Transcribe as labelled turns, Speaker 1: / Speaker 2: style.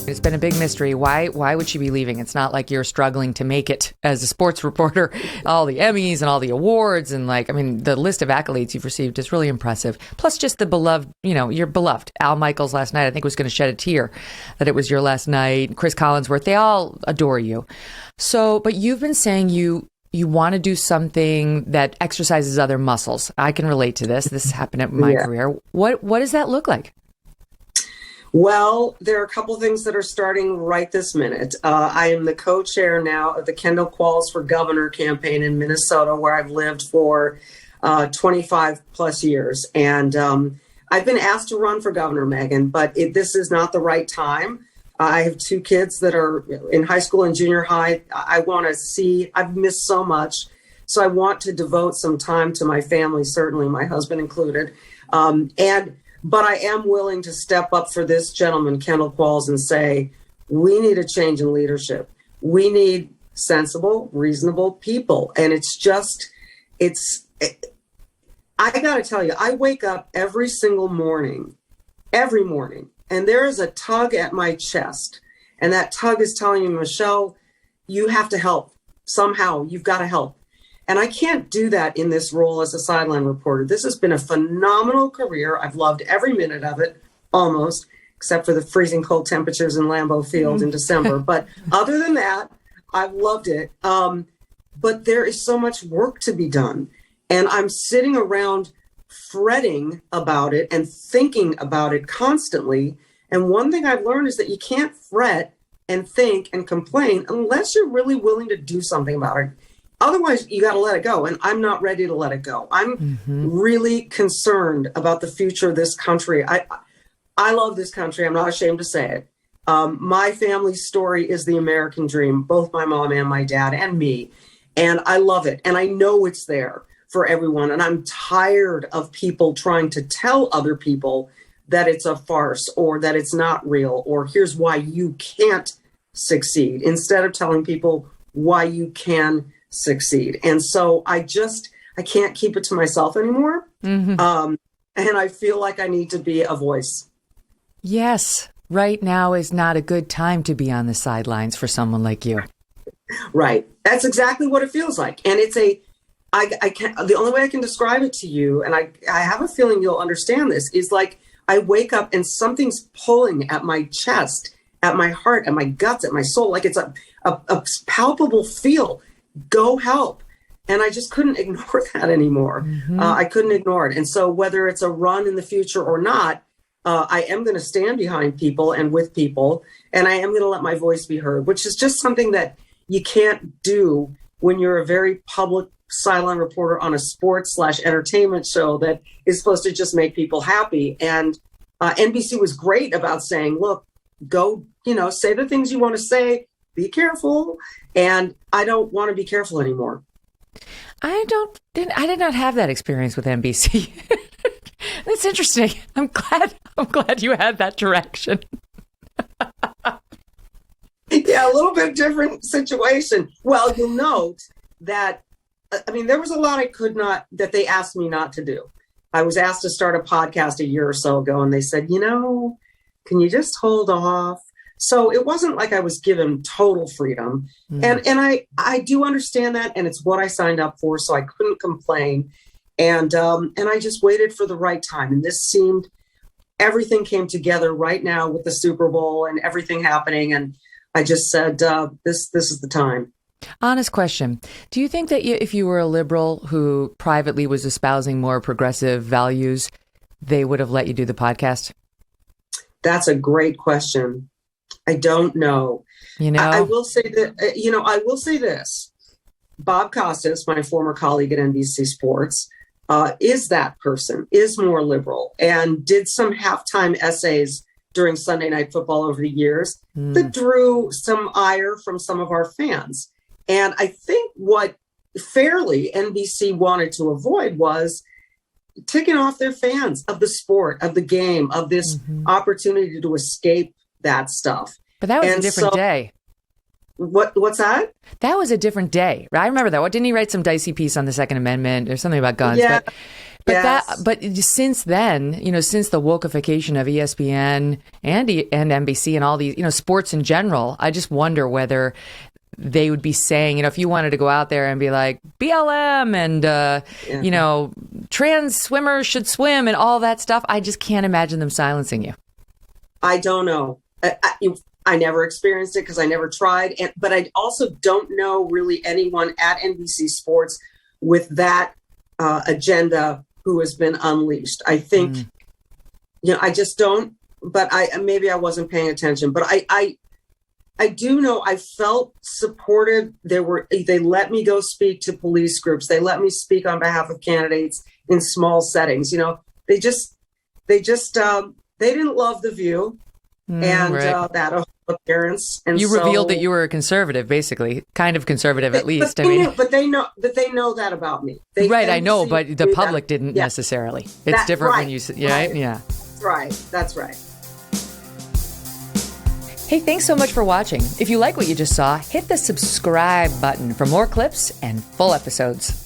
Speaker 1: It's been a big mystery. Why would she be leaving? It's not like you're struggling to make it as a sports reporter. All the Emmys and all the awards and the list of accolades you've received is really impressive. Plus just the beloved, you're beloved. Al Michaels last night, I think, was going to shed a tear that it was your last night. Chris Collinsworth, they all adore you. So, but you've been saying you want to do something that exercises other muscles. I can relate to this. This happened in my career. What does that look like?
Speaker 2: Well, there are a couple things that are starting right this minute. I am the co-chair now of the Kendall Qualls for Governor campaign in Minnesota, where I've lived for 25 plus years. And I've been asked to run for governor, Megyn, but this is not the right time. I have two kids that are in high school and junior high. I've missed so much. So I want to devote some time to my family, certainly my husband included. But I am willing to step up for this gentleman, Kendall Qualls, and say, we need a change in leadership. We need sensible, reasonable people. And I got to tell you, I wake up every morning, and there is a tug at my chest. And that tug is telling me, Michele, you have to help. Somehow, you've got to help. And I can't do that in this role as a sideline reporter. This has been a phenomenal career. I've loved every minute of it, almost, except for the freezing cold temperatures in Lambeau Field in December. But other than that, I've loved it. But there is so much work to be done. And I'm sitting around fretting about it and thinking about it constantly. And one thing I've learned is that you can't fret and think and complain unless you're really willing to do something about it. Otherwise, you got to let it go. And I'm not ready to let it go. I'm really concerned about the future of this country. I love this country. I'm not ashamed to say it. My family's story is the American dream, both my mom and my dad and me. And I love it. And I know it's there for everyone. And I'm tired of people trying to tell other people that it's a farce or that it's not real or here's why you can't succeed instead of telling people why you can succeed. And so I can't keep it to myself anymore. And I feel like I need to be a voice. Yes.
Speaker 1: Right now is not a good time to be on the sidelines for someone like you.
Speaker 2: Right. That's exactly what it feels like. And it's the only way I can describe it to you, and I have a feeling you'll understand this, is like I wake up and something's pulling at my chest, at my heart, at my guts, at my soul. Like it's a palpable feel. Go help. And I just couldn't ignore that anymore. I couldn't ignore it. And so whether it's a run in the future or not, I am going to stand behind people and with people, and I am going to let my voice be heard, which is just something that you can't do when you're a very public sideline reporter on a sports/entertainment show that is supposed to just make people happy. And NBC was great about saying, look, go, say the things you want to say, be careful. And I don't want to be careful anymore.
Speaker 1: I did not have that experience with NBC. That's interesting. I'm glad you had that direction.
Speaker 2: Yeah, a little bit different situation. Well, you'll note that, there was a lot that they asked me not to do. I was asked to start a podcast a year or so ago, and they said, can you just hold off? So it wasn't like I was given total freedom. And I do understand that. And it's what I signed up for. So I couldn't complain. And I just waited for the right time. And everything came together right now with the Super Bowl and everything happening. And I just said, this is the time.
Speaker 1: Honest question. Do you think that if you were a liberal who privately was espousing more progressive values, they would have let you do the podcast?
Speaker 2: That's a great question. I don't know. I will say that, I will say this. Bob Costas, my former colleague at NBC Sports, is that person, is more liberal, and did some halftime essays during Sunday Night Football over the years that drew some ire from some of our fans. And I think what fairly NBC wanted to avoid was ticking off their fans of the sport, of the game, of this opportunity to escape that stuff.
Speaker 1: But that was a different day.
Speaker 2: What's that?
Speaker 1: That was a different day. I remember that. What, didn't he write some dicey piece on the Second Amendment or something about guns?
Speaker 2: Yeah.
Speaker 1: But since then, since the wokeification of ESPN and NBC and all these, sports in general, I just wonder whether they would be saying, if you wanted to go out there and be like BLM and, trans swimmers should swim and all that stuff, I just can't imagine them silencing you.
Speaker 2: I don't know. I never experienced it because I never tried. But I also don't know really anyone at NBC Sports with that agenda who has been unleashed. I think, I just don't, but maybe I wasn't paying attention, but I do know I felt supported. They let me go speak to police groups. They let me speak on behalf of candidates in small settings. They didn't love the View and that appearance. And
Speaker 1: you revealed that you were a conservative, basically, kind of conservative at least.
Speaker 2: But they know that about me.
Speaker 1: I know, but the public didn't necessarily. It's different when you say, right? Yeah.
Speaker 2: That's right.
Speaker 1: Hey, thanks so much for watching. If you like what you just saw, hit the subscribe button for more clips and full episodes.